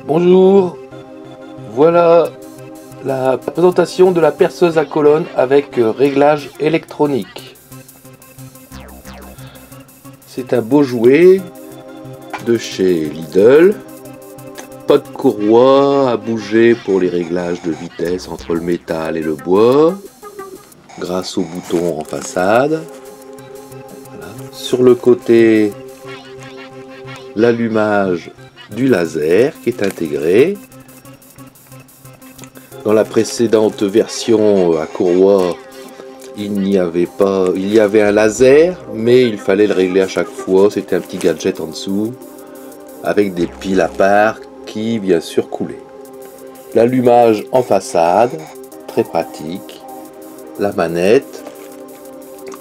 Bonjour, voilà la présentation de la perceuse à colonne avec réglage électronique. C'est un beau jouet de chez Lidl. Pas de courroie à bouger pour les réglages de vitesse entre le métal et le bois, grâce au bouton en façade. Voilà. Sur le côté, l'allumage du laser qui est intégré. Dans la précédente version à courroie, il y avait un laser, mais il fallait le régler à chaque fois. C'était un petit gadget en dessous, avec des piles à part qui bien sûr coulaient. L'allumage en façade, très pratique. La manette.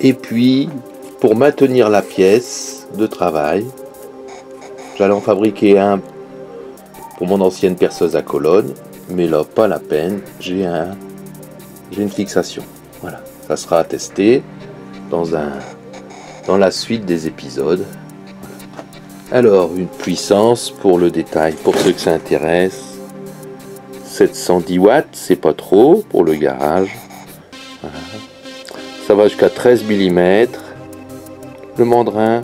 Et puis, pour maintenir la pièce de travail, j'allais en fabriquer un pour mon ancienne perceuse à colonne, mais là, pas la peine, j'ai une fixation. Voilà, ça sera à tester dans la suite des épisodes. Alors, une puissance pour le détail, pour ceux que ça intéresse, 710 watts, c'est pas trop pour le garage. Voilà. Ça va jusqu'à 13 mm. Le mandrin,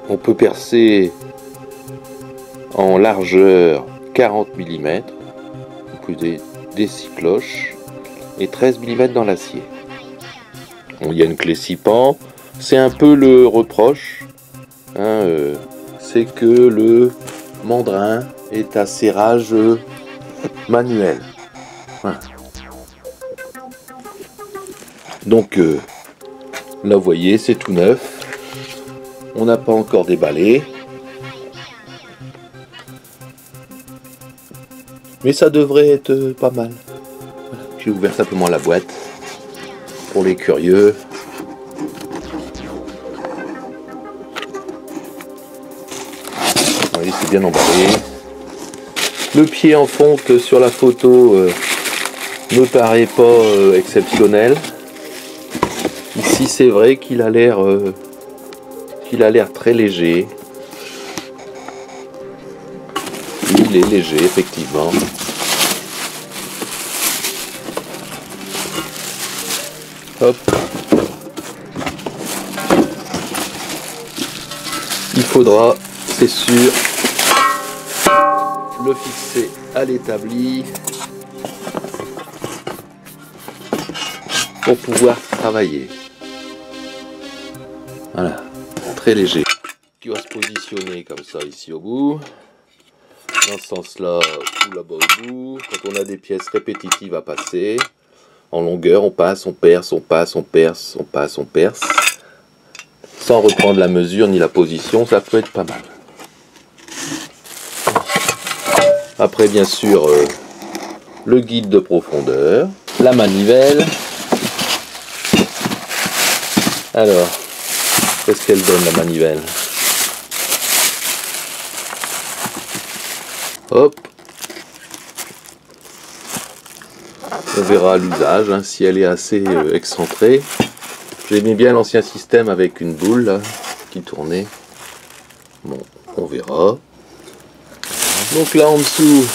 on peut percer en largeur 40 mm, vous pouvez des 6 cloches et 13 mm dans l'acier. Il y a une clé 6 pans, c'est un peu le reproche, c'est que le mandrin est à serrage manuel. Voilà. Donc là vous voyez, c'est tout neuf, on n'a pas encore déballé. Mais ça devrait être pas mal. Voilà. J'ai ouvert simplement la boîte pour les curieux. Vous voyez, c'est bien emballé. Le pied en fonte sur la photo ne paraît pas exceptionnel. Ici, c'est vrai qu'il a l'air très léger. Il est léger, effectivement. Hop. Il faudra, c'est sûr, le fixer à l'établi pour pouvoir travailler. Voilà, très léger. Qui va se positionner comme ça ici au bout. Dans ce sens-là, ou là-bas au bout. Quand on a des pièces répétitives à passer, en longueur, on passe, on perce, on passe, on perce, on passe, on perce. Sans reprendre la mesure ni la position, ça peut être pas mal. Après, bien sûr, le guide de profondeur, la manivelle. Alors, qu'est-ce qu'elle donne la manivelle ? Hop, on verra à l'usage si elle est assez excentrée. J'aimais bien l'ancien système avec une boule là, qui tournait. Bon, on verra. Donc là en dessous,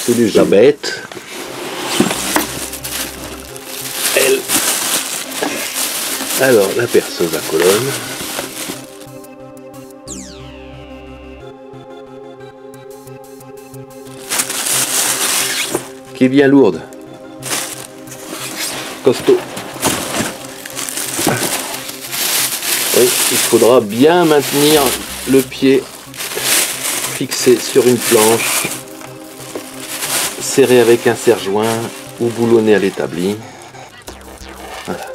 c'est les jabettes. Elle. Alors la perceuse à colonne. Qui est bien lourde, costaud. Oui, il faudra bien maintenir le pied fixé sur une planche, serré avec un serre-joint ou boulonné à l'établi. Voilà.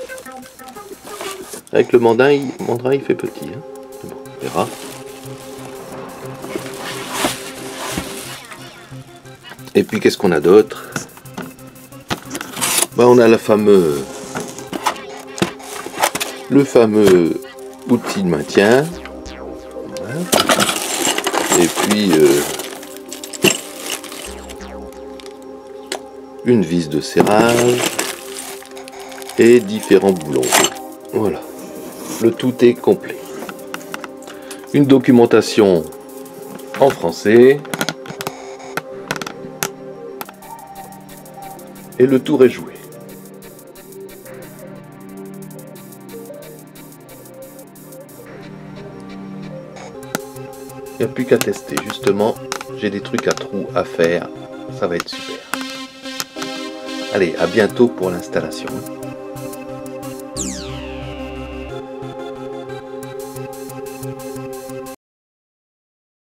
Avec le mandrin, il fait petit. Bon, on verra. Et puis qu'est-ce qu'on a d'autre? On a le fameux outil de maintien. Voilà. Et puis une vis de serrage et différents boulons. Voilà, le tout est complet. Une documentation en français. Et le tour est joué. Il n'y a plus qu'à tester, justement, j'ai des trucs à trous à faire, ça va être super. Allez, à bientôt pour l'installation.